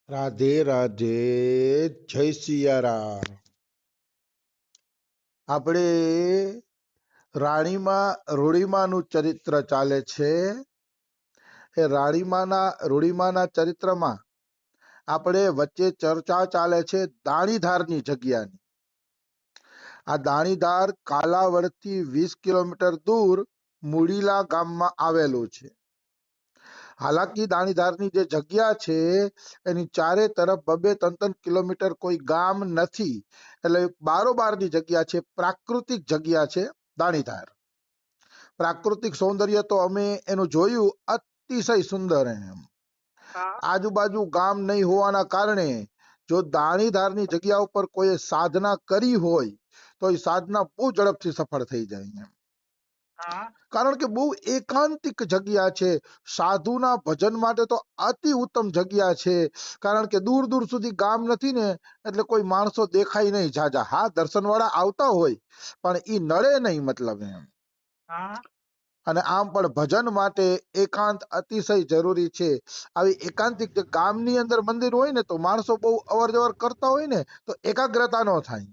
રાધે રાધે, જય સિયારામ. આપણે રૂડીમાનું ચરિત્ર ચાલે છે. એ રૂડીમાના ચરિત્રમાં આપણે વચ્ચે ચર્ચા ચાલે છે દાણીધારની જગ્યાની. આ દાણીધાર કાલાવડથી 20 કિલોમીટર દૂર મુડીલા ગામમાં આવેલું છે. હાલાકી દાણીધારની જે જગ્યા છે એની ચારે તરફ 2-3 કિલોમીટર કોઈ ગામ નથી, એટલે બારોબારની જગ્યા છે, પ્રાકૃતિક જગ્યા છે દાણીધાર. પ્રાકૃતિક સૌંદર્ય તો અમે એનું જોયું, અતિશય સુંદર. એમ આજુબાજુ ગામ નહીં હોવાના કારણે જો દાણીધારની જગ્યા ઉપર કોઈ સાધના કરી હોય તો એ સાધના બહુ ઝડપથી સફળ થઈ જાય. કારણ કે બહુ એકાંતિક જગ્યા છે. સાધુના ભજન માટે તો અતિ ઉત્તમ જગ્યા છે. કારણ કે દૂર દૂર સુધી ગામ નથી ને, એટલે કોઈ માણસો દેખાય નહીં જાજા. હા, દર્શન વાળા આવતા હોય પણ ઈ નડે નહીં, મતલબ એમ. અને આમ પણ ભજન માટે એકાંત અતિશય જરૂરી છે. આવી એકાંતિક ગામની અંદર મંદિર હોય ને તો માણસો બહુ અવર જવર કરતા હોય ને તો એકાગ્રતા ન થાય.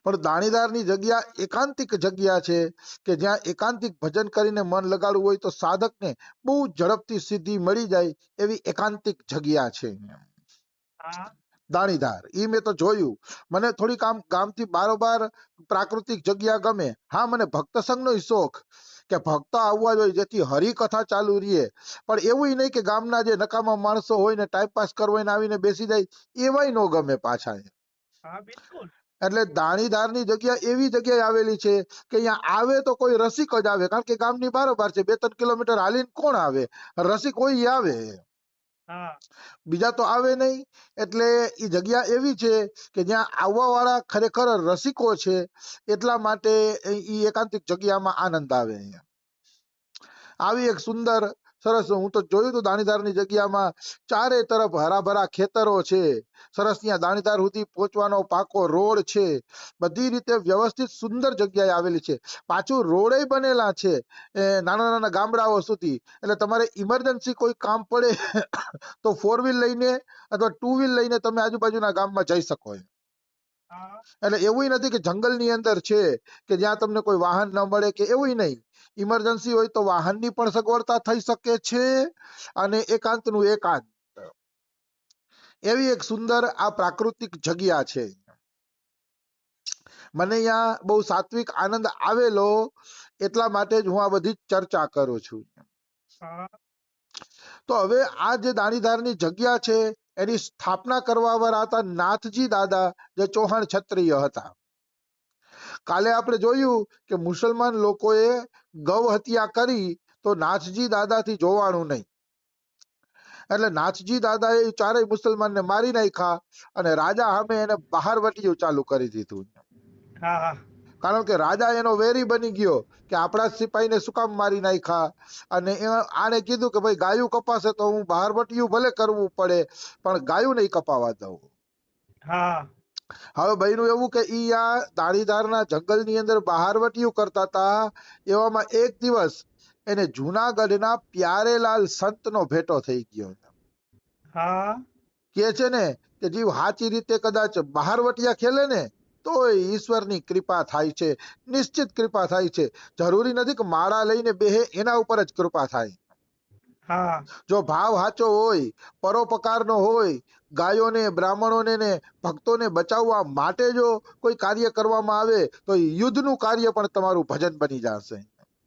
પણ દાણીધારની જગ્યા એકાંતિક જગ્યા છે કે જ્યાં એકાંતિક ભજન કરીને મન લગાડવું હોય તો સાધકને બહુ ઝડપથી સિદ્ધિ મળી જાય એવી એકાંતિક જગ્યા છે દાણીધાર. ઈ મેં તો જોયું. મને થોડીક આમ ગામથી બારોબાર પ્રાકૃતિક જગ્યા ગમે. હા, મને ભક્ત સંઘનો શોખ કે ભક્ત આવવા જોઈએ જેથી હરિકથા ચાલુ રહીએ. પણ એવું નહીં કે ગામના જે નકામા માણસો હોય ને ટાઈમ પાસ કરવો એને આવીને બેસી જાય, એવાય નો ગમે પાછા. એટલે દાણીધારની જગ્યા એવી જગ્યાએ આવેલી છે કે અહીંયા આવે તો કોઈ રસિક જ આવે. કારણ કે ગામની બારોબાર છે, 2-3 કિલોમીટર હાલીને કોણ આવે? રસિક કોઈ આવે, બીજા તો આવે નહીં. એટલે એ જગ્યા એવી છે કે જ્યાં આવવા વાળા ખરેખર રસિકો છે, એટલા માટે એ એકાંતિક જગ્યામાં આનંદ આવે. આવી એક સુંદર સરસ, હું તો જોયું હતું દાણીધારની જગ્યામાં ચારે તરફ હરાભરા ખેતરો છે. સરસ ત્યાં દાણીધાર સુધી પહોંચવાનો પાકો રોડ છે. બધી રીતે વ્યવસ્થિત સુંદર જગ્યાએ આવેલી છે. પાછું રોડે બનેલા છે નાના નાના ગામડાઓ સુધી. એટલે તમારે ઇમરજન્સી કોઈ કામ પડે તો 4 વ્હીલ લઈને અથવા 2 વ્હીલ લઈને તમે આજુબાજુના ગામમાં જઈ શકો. એટલે એવું નથી કે જંગલની અંદર છે કે જ્યાં તમને કોઈ વાહન ન મળે કે એવું નહીં. ઇમરજન્સી હોય તો વાહનની પણ સગવડતા થઈ શકે છે અને એકાંતનું એકાંત. એવી એક સુંદર આ પ્રાકૃતિક જગ્યા છે. મને અહીંયા બહુ સાત્વિક આનંદ આવેલો, એટલા માટે જ હું આ બધી ચર્ચા કરું છું. તો હવે આ જે દાણીધારની જગ્યા છે એની સ્થાપના કરવા વાળા હતા નાથજી દાદા, જે ચૌહાણ ક્ષત્રિય હતા. કાલે આપણે જોયું કે મુસલમાન લોકોએ ગૌ હત્યા કરી તો નાથજી દાદાથી જોવાનું નહીં. એટલે નાથજી દાદાએ ચારેય મુસલમાનને મારી નાખ્યા અને રાજા સામે એને બહાર વટિયું ચાલુ કરી દીધું. કારણ કે રાજા એનો વેરી બની ગયો કે આપણા સિપાહીને શું કામ મારી નાખ્યા. અને આને કીધું કે ભાઈ ગાયું કપાશે તો હું બહાર વટિયું ભલે કરવું પડે પણ ગાયું નહીં કપાવા દઉં. હવે બન્યું એવું કે ઈ આ દાણીધારના જંગલની અંદર બહારવટીયું કરતા હતા. એવામાં એક દિવસ એને જુનાગઢના પ્યારેલાલ સંતનો ભેટો થઈ ગયો. કે છે ને કે જીવ સાચી રીતે કદાચ બહારવટિયા ખેલે ને તો ઈશ્વરની કૃપા થાય છે, નિશ્ચિત કૃપા થાય છે. જરૂરી નથી કે માળા લઈને બેહે એના ઉપર જ કૃપા થાય. જો ભાવ સાચો હોય, પરોપકારનો હોય, ગાયોને, બ્રાહ્મણોને ને ભક્તોને બચાવવા માટે જો કોઈ કાર્ય કરવામાં આવે તો યુદ્ધનું કાર્ય પણ તમારું ભજન બની જશે.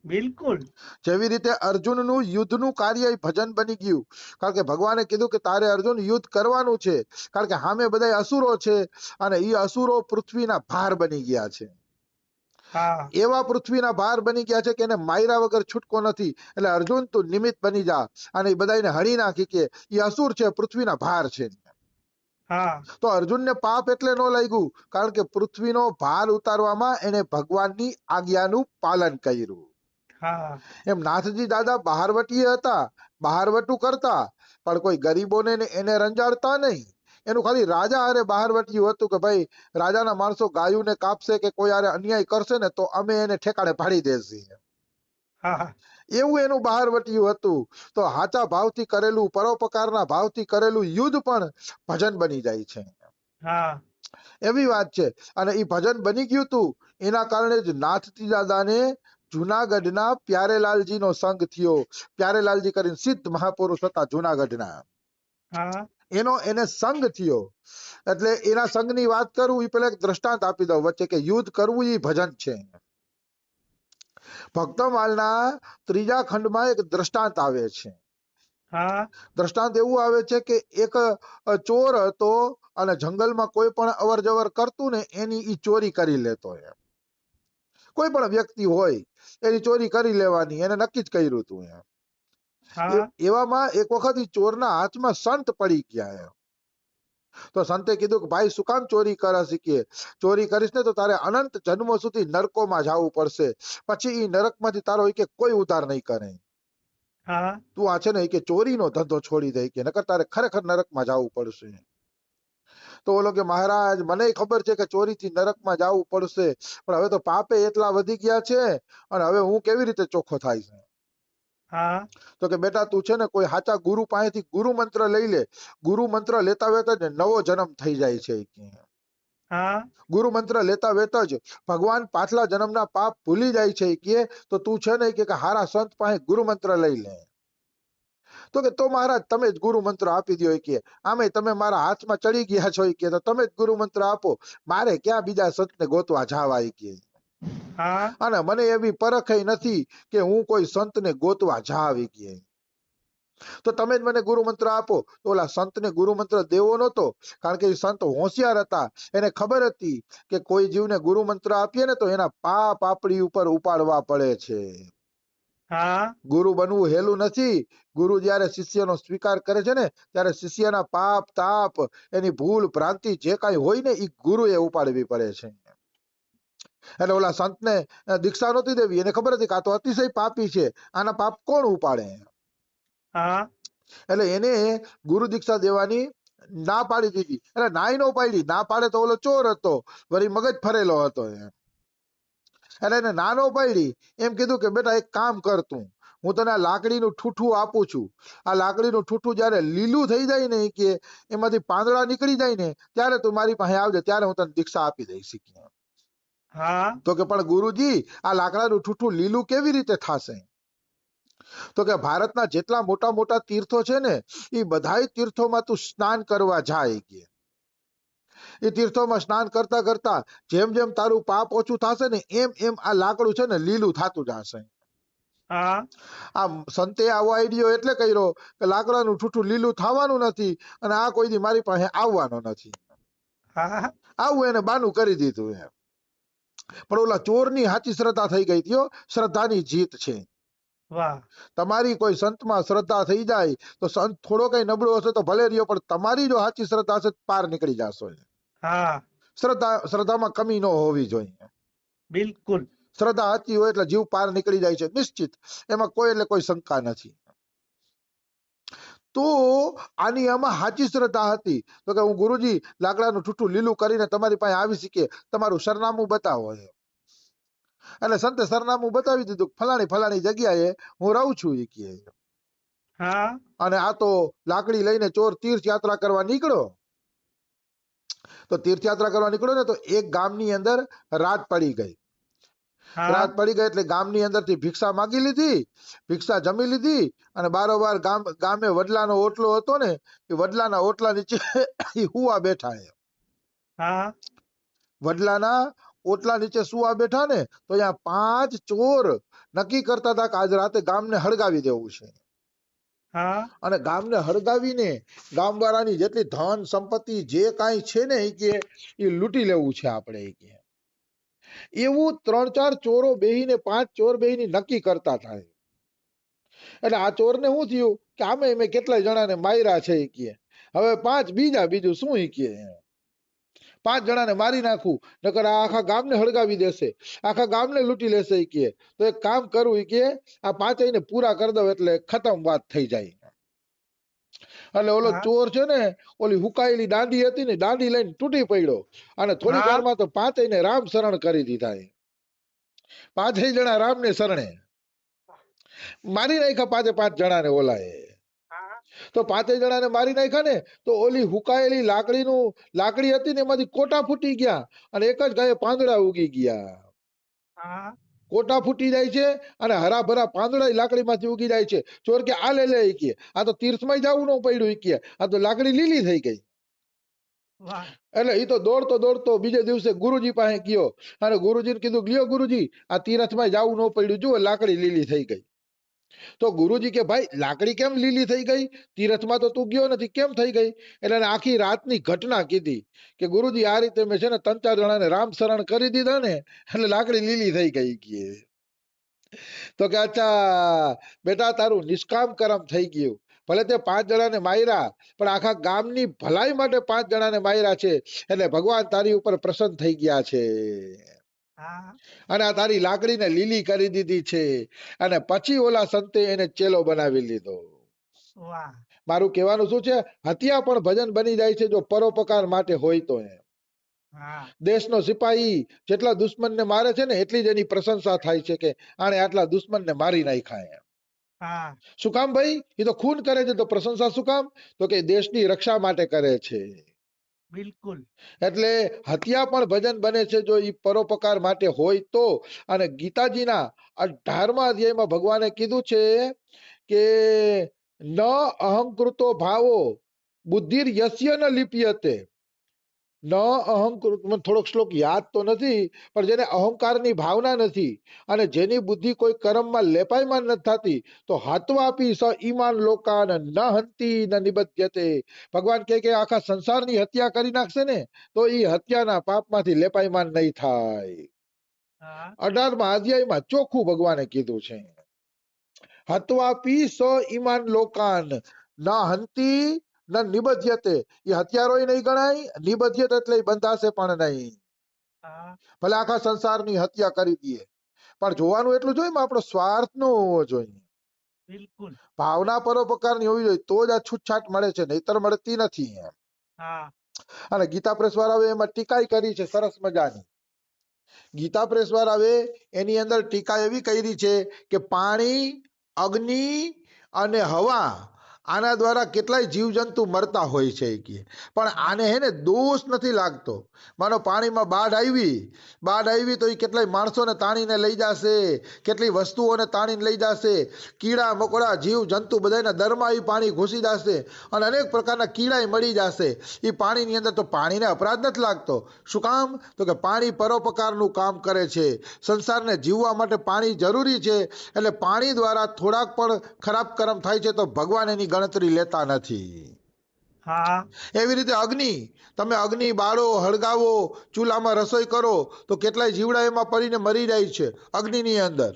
બિલકુલ. જેવી રીતે અર્જુનનું યુદ્ધનું કાર્ય ભજન બની ગયું. કારણ કે ભગવાને કીધું કે તારે અર્જુન યુદ્ધ કરવાનું છે. કારણ કે સામે બધા અસુરો છે અને એ અસુરો પૃથ્વીના ભાર બની ગયા છે. એવા પૃથ્વીના ભાર બની ગયા છે કે એને માયરા વગર છૂટકો નથી. એટલે અર્જુન તું નિમિત્ત બની જા અને એ બધાને હણી નાખી કે એ અસુર છે, પૃથ્વીના ભાર છે. તો અર્જુનને પાપ એટલે ન લાગ્યું કારણ કે પૃથ્વીનો ભાર ઉતારવામાં એને ભગવાનની આજ્ઞાનું પાલન કર્યું. એમ નાથજી દાદા બહારવટીએ હતા, બહારવટું કરતા પણ કોઈ ગરીબોને એને રંજાડતા નહીં. એનું ખાલી રાજા હારે બહારવટીયું હતું કે ભાઈ રાજાના માણસો ગાયુંને કાપશે કે કોઈ હારે અન્યાય કરશે ને તો અમે એને ઠેકાણે પાડી દેશે. એવું એનું બહારવટિયું હતું. તો હાચા ભાવથી કરેલું, પરોપકારના ભાવથી કરેલું યુદ્ધ પણ ભજન બની જાય છે. હા એવી વાત છે. અને એ ભજન બની ગયું હતું, એના કારણે જ નાથજી દાદાને જુનાગઢના પ્યારેલાલજીનો સંગ થયો. પ્યારેલાલજી કરીને સિદ્ધ મહાપુરુષ હતા જુનાગઢના, હા એને સંગ થયો. એટલે એના સંઘની વાત કરું એ પેલા એક દ્રષ્ટાંત આપી દઉં વચ્ચે, કે યુદ્ધ કરવું એ ભજન છે. ભક્તમાળના 3જા ખંડમાં એક દ્રષ્ટાંત આવે છે. હા દ્રષ્ટાંત એવું આવે છે કે એક ચોર હતો અને જંગલમાં કોઈ પણ અવર જવર કરતું ને એની ઈ ચોરી કરી લેતો. કોઈ પણ વ્યક્તિ હોય એની ચોરી કરી લેવાની, એને નક્કી જ કર્યું હતું. હા એવામાં એક વખત ઈ ચોરના હાથમાં સંત પડી ગયા. તો સંતે કીધું કે ભાઈ શું કામ ચોરી કરસ? કે ચોરી કરીશ ને તો તારે અનંત જન્મો સુધી નરકોમાં જવું પડશે, પછી ઈ નરકમાંથી તારો કે કોઈ ઉદ્ધાર નહીં કરે. હા તું આ છે ને કે ચોરીનો ધંધો છોડી દે, કે નકર તારે ખરેખર નરકમાં જવું પડશે. તો ઓલો કે મહારાજ મને ખબર છે કે ચોરીથી નરકમાં જવું પડશે, પણ હવે તો પાપે એટલા વધી ગયા છે અને હવે હું કેવી રીતે ચોખ્ખો થાય છે? હા તો કે બેટા તું છે ને કોઈ સાચા ગુરુ પાસેથી ગુરુ મંત્ર લઈ લે. ગુરુ મંત્ર લેતા વેતા જ નવો જન્મ થઈ જાય છે. હા ગુરુ મંત્ર લેતા વેત જ ભગવાન પાછલા જન્મના પાપ ભૂલી જાય છે. કે તો તું છે ને કે હારા સંત પાસે ગુરુ મંત્ર લઈ લે. તો કે તો મહારાજ તમે જ ગુરુ મંત્ર આપી દો. કે આમે તમે મારા હાથમાં ચડી ગયા છો, કે તો તમે જ ગુરુ મંત્ર આપો, મારે ક્યાં બીજા સંતને ગોતવા જાવા. કે હા અને મને એવી પરખ નથી કે હું કોઈ સંતને ગોતવા જાવી. કે તો તમે જ મને ગુરુ મંત્ર આપો. તો ઓલા સંતને ગુરુ મંત્ર દેવો નતો, કારણ કે સંત હોશિયાર હતા. એને ખબર હતી કે કોઈ જીવને ગુરુ મંત્ર આપીએ ને તો એના પાપ આપણી ઉપર ઉપાડવા પડે છે. હા ગુરુ બનવું હેલું નથી. ગુરુ જયારે શિષ્યનો સ્વીકાર કરે છે ને ત્યારે શિષ્યના પાપ તાપ, એની ભૂલ ભ્રાંતિ જે કાંઈ હોય ને એ ગુરુએ ઉપાડવી પડે છે. એટલે ઓલા સંતને દીક્ષા નહોતી દેવી. એને ખબર હતી કે આ તો અતિશય પાપી છે, આના પાપ કોણ ઉપાડે? હા એટલે એને ગુરુ દીક્ષા દેવાની ના પાડી દીધી. એટલે નાય નો પાડી. ના પાડે તો ઓલો ચોર હતો, વળી મગજ ફરેલો હતો. એટલે એને ના નો પાડી. એમ કીધું કે બેટા એક કામ કર, તું હું તને આ લાકડીનું ઠૂઠું આપું છું. આ લાકડીનું ઠૂઠું જયારે લીલું થઈ જાય ને, કે એમાંથી પાંદડા નીકળી જાય ને, ત્યારે તું મારી પાસે આવજે, ત્યારે હું તને દીક્ષા આપી દઈશ. હા તો કે પણ ગુરુજી આ લાકડાનું ઠૂઠું લીલું કેવી રીતે થશે? તો કે ભારતના જેટલા મોટા મોટા તીર્થો છે ને એ બધાય તીર્થોમાં તું સ્નાન કરવા જાય. કે એ તીર્થોમાં સ્નાન કરતા કરતા જેમ જેમ તારું પાપ ઓછું થશે ને એમ એમ આ લાકડું છે ને લીલું થતું જશે. હા આ સંતે આવો આઈડિયો એટલે કર્યો કે લાકડાનું ઠૂઠું લીલું થવાનું નથી અને આ કોઈ દી મારી પાસે આવવાનો નથી. હા આવું એને બાનું કરી દીધું. પણ ઓલા ચોરની સાચી શ્રદ્ધા થઈ ગઈ હતી. શ્રદ્ધાની જીત છે. વાહ તમારી કોઈ સંતમાં શ્રદ્ધા થઈ જાય તો સંત થોડો કઈ નબળો હશે તો ભલે રહ્યો, પણ તમારી જો સાચી શ્રદ્ધા હશે પાર નીકળી જશો. હા શ્રદ્ધામાં કમી ન હોવી જોઈએ. બિલકુલ. શ્રદ્ધા સાચી હોય એટલે જીવ પાર નીકળી જાય છે નિશ્ચિત, એમાં કોઈ એટલે કોઈ શંકા નથી. તો આની આમાં સાચી શ્રદ્ધા હતી. તો કે હું ગુરુજી લાકડાનું ઠૂઠું લીલું કરીને તમારી પાસે આવી શીખે, તમારું સરનામું બતાવો. એટલે સંતે સરનામું બતાવી દીધું, ફલાણી ફલાણી જગ્યાએ હું રહું છું. એ કહે. હા અને આ તો લાકડી લઈને ચોર તીર્થ યાત્રા કરવા નીકળ્યો. તો તીર્થયાત્રા કરવા નીકળ્યો ને તો એક ગામની અંદર રાત પડી ગઈ. હા રાત પડી ગઈ એટલે ગામની અંદરથી ભિક્ષા માંગી લીધી, ભિક્ષા જમી લીધી અને બારોબાર ગામે વડલાનો ઓટલો હતો ને, એ વડલાના ઓટલા નીચે ઈ હુવા બેઠા. હા વડલાના ઓટલા નીચે સુવા બેઠા ને તો અહીંયા 5 ચોર નક્કી કરતા હતા કે આજ રાતે ગામને હળગાવી દેવું છે. હા અને ગામને હળગાવીને ગામવાળાની જેટલી ધન સંપત્તિ જે કાંઈ છે ને એ લૂંટી લેવું છે આપણે. એવું 3-4 ચોરો બેહીને 5 ચોર બેહીને નક્કી કરતા થાય. એટલે આ ચોરને શું થયું કે આમે મેં કેટલાય જણાને માર્યા છે. કે હવે 5 બીજું શું? કે 5 જણાને મારી નાખું, નકર આ આખા ગામને હળગાવી દેશે, આખા ગામને લૂંટી લેશે. કે તો એક કામ કરું, કે આ 5 પૂરા કરી દઉં એટલે ખતમ વાત થઈ જાય. એટલે ઓલો હા ચોર છે ને ઓલી હુકાયેલી દાંડી હતી ને દાંડી લઈને તૂટી પડ્યો અને થોડીક હા વારમાં તો 5 રામ શરણ કરી દીધા. 5 જણા રામને શરણે. મારી નાખ્યા પાંચે પાંચ જણાને ઓલાએ. હા તો પાંચે જણાને મારી નાખ્યા ને તો ઓલી હુકાયેલી લાકડી હતી ને એમાંથી કોટા ફૂટી ગયા અને એક જ ગાયે પાંદડા ઉગી ગયા. હા કોટા ફૂટી જાય છે અને હરાભરા પાંદડા લાકડીમાંથી ઉગી જાય છે. ચોર કે આ લે કે આ તો તીર્થમાં જવું ન પડ્યું કે આ તો લાકડી લીલી થઈ ગઈ. વાહ એટલે એ તો દોડતો દોડતો બીજે દિવસે ગુરુજી પાસે ગયો અને ગુરુજીને કીધું લ્યો ગુરુજી આ તીરથમાં જવું ન પડ્યું, જુઓ લાકડી લીલી થઈ ગઈ. તો ગુરુજી કે ભાઈ લાકડી કેમ લીલી થઈ ગઈ, તીરથમાં તો તું ગયો નથી, કેમ થઈ ગઈ? એટલે એને આખી રાતની ઘટના કીધી કે ગુરુજી આ રીતે મેં છે ને 3-4 જણાને રામ શરણ કરી દીધા ને એટલે લાકડી લીલી થઈ ગઈ કે. તો કે અચ્છા બેટા તારું નિષ્કામ કર્મ થઈ ગયું, ભલે તે 5 જણાને માર્યા પણ આખા ગામની ભલાઈ માટે 5 જણાને માર્યા છે એટલે ભગવાન તારી ઉપર પ્રસન્ન થઈ ગયા છે હા અને આ તારી લાકડીને લીલી કરી દીધી છે. અને પછી ઓલા સંતે એને ચેલો બનાવી લીધો. વાહ મારું કહેવાનું શું છે, હત્યા પણ ભજન બની જાય છે જો પરોપકાર માટે હોય તો. હા દેશનો સિપાહી જેટલા દુશ્મનને મારે છે ને એટલી જ એની પ્રશંસા થાય છે કે આણે આટલા દુશ્મનને મારી નાખ્યા. હા શું કામ ભાઈ? એ તો ખૂન કરે છે તો પ્રશંસા શું કામ? તો કે દેશની રક્ષા માટે કરે છે. બિલકુલ એટલે હત્યા પણ ભજન બને છે જો એ પરોપકાર માટે હોય તો. અને ગીતાજીના 18મા અધ્યાયમાં ભગવાને કીધું છે કે ન અહંકૃતો ભાવો બુદ્ધિર યસ્ય ન લિપ્યતે. ન અહંકૃત, મને થોડોક શ્લોક યાદ તો નથી પણ જેને અહંકારની ભાવના નથી અને જેની બુદ્ધિ કોઈ કર્મમાં લેપાયમાન નથી થતી તો હત્વાપી સ ઈમાન લોકાન ન હંતી ન નિબધ્યતે. ભગવાન કહે કે આખા સંસારની હત્યા કરી નાખશે ને તો એ હત્યાના પાપમાંથી લેપાયમાન નહીં થાય. હા 18મા અધ્યાયમાં ચોખ્ખું ભગવાને કીધું છે. હત્વાપી સ ઈમાન લોકાન ન હંતી ન નિબધ્યતે. એ હત્યારોય નહીં ગણાય, નિબધ્યતે એટલે ઈ બંધાશે પણ નહીં. હા ભલે આખા સંસારની હત્યા કરી દઈએ પણ જોવાનું એટલું જોઈએ આપણો સ્વાર્થ ન હોવો જોઈએ, બિલકુલ ભાવના પરોપકારની હોવી જોઈએ તો જ આ છૂટછાટ મળે છે, નહીતર મળતી નથી એમ. હા અને ગીતા પ્રેસ વાળાએ એમાં ટીકાઈ કરી છે સરસ મજાની. ગીતા પ્રેસ વાળાએ એની અંદર ટીકા એવી કરી છે કે પાણી, અગ્નિ અને હવા આના દ્વારા કેટલાય જીવજંતુ મરતા હોય છે કે પણ હા આને હે ને દોષ નથી લાગતો. માનો પાણીમાં બાઢ આવી તો એ કેટલાય માણસોને તાણીને લઈ જશે, કેટલી વસ્તુઓને તાણીને લઈ જશે, કીડા મકોડા જીવ જંતુ બધાના દરમાં એ પાણી ઘૂસી જશે અને અનેક પ્રકારના કીડાય મળી જશે. એ પાણીની અંદર તો પાણીને અપરાધ નથી લાગતો. શું કામ? તો કે પાણી પરોપકારનું કામ કરે છે. સંસારને જીવવા માટે પાણી જરૂરી છે એટલે પાણી દ્વારા થોડાક પણ ખરાબ કર્મ થાય છે તો ભગવાન એની ગણતરી લેતા નથી. હા એવી રીતે અગ્નિ, તમે અગ્નિ બાળો, હળગાવો, ચૂલામાં રસોઈ કરો તો કેટલાય જીવડા એમાં પડીને મરી જાય છે અગ્નિની અંદર,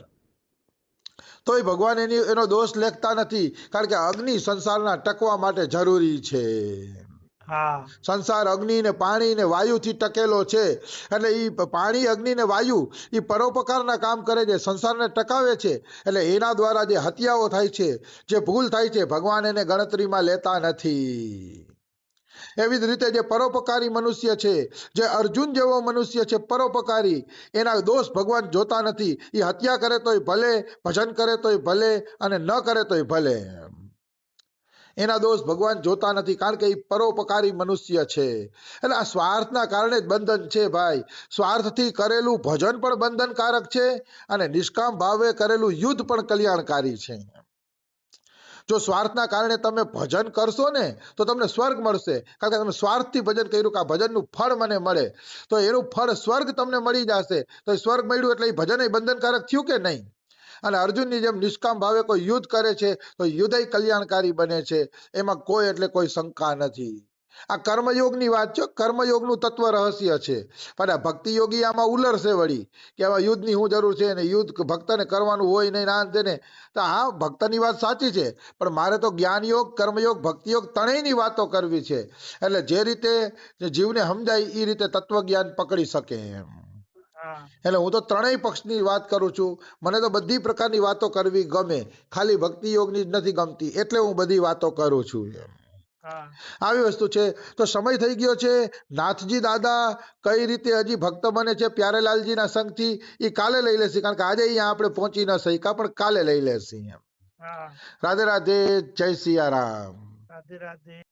તોય ભગવાન એનો દોષ લેખતા નથી કારણ કે અગ્નિ સંસારના ટકવા માટે જરૂરી છે. હા સંસાર અગ્નિ ને પાણી ને વાયુથી ટકેલો છે એટલે ઈ પાણી, અગ્નિ ને વાયુ ઈ પરોપકારના કામ કરે છે, સંસારને ટકાવે છે. એટલે એના દ્વારા જે હત્યાઓ થાય છે, જે ભૂલ થાય છે, ભગવાન એને ગણતરીમાં લેતા નથી. એવી જ રીતે જે પરોપકારી મનુષ્ય છે, જે અર્જુન જેવો મનુષ્ય છે પરોપકારી, એના દોષ ભગવાન જોતા નથી. એ હત્યા કરે તોય ભલે, ભજન કરે તોય ભલે અને ન કરે તોય ભલે, એના દોષ ભગવાન જોતા નથી કારણ કે એ પરોપકારી મનુષ્ય છે. એટલે આ સ્વાર્થના કારણે જ બંધન છે ભાઈ. સ્વાર્થથી કરેલું ભજન પણ બંધનકારક છે અને નિષ્કામ ભાવે કરેલું યુદ્ધ પણ કલ્યાણકારી છે. જો સ્વાર્થના કારણે તમે ભજન કરશો ને તો તમને સ્વર્ગ મળશે કારણ કે તમે સ્વાર્થથી ભજન કર્યું કે આ ભજનનું ફળ મને મળે તો એનું ફળ સ્વર્ગ તમને મળી જશે. તો સ્વર્ગ મળ્યું એટલે એ ભજન બંધનકારક થયું કે નહીં? અને અર્જુનની જેમ નિષ્કામ ભાવે કોઈ યુદ્ધ કરે છે તો યુદ્ધ કલ્યાણકારી બને છે, એમાં કોઈ એટલે કોઈ શંકા નથી. આ કર્મયોગની વાત છે, કર્મયોગનું તત્વ રહસ્ય છે. પણ આ ભક્તિ યોગી આમાં ઉલરશે વળી કે આમાં યુદ્ધની શું જરૂર છે ને યુદ્ધ ભક્તને કરવાનું હોય નહીં ના તેને. તો હા ભક્તની વાત સાચી છે પણ મારે તો જ્ઞાનયોગ, કર્મયોગ, ભક્તિયોગ ત્રણેયની વાતો કરવી છે. એટલે જે રીતે જીવને સમજાય એ રીતે તત્વજ્ઞાન પકડી શકે એમ. હા એટલે હું તો ત્રણેય પક્ષની વાત કરું છું. મને તો બધી પ્રકારની વાતો કરવી ગમે, ખાલી ભક્તિ યોગની જ નથી ગમતી એટલે હું બધી વાતો કરું છું એમ. હા આવી વસ્તુ છે. તો સમય થઈ ગયો છે. નાથજી દાદા કઈ રીતે હજી ભક્ત બને છે પ્યારેલાલજીના સંગથી એ કાલે લઈ લેશે, કારણ કે આજે અહીંયા આપણે પહોંચી ન શક્યા, પણ કાલે લઈ લેશે. હા. રાધે રાધે, જય સિયારામ. રાધે રાધે.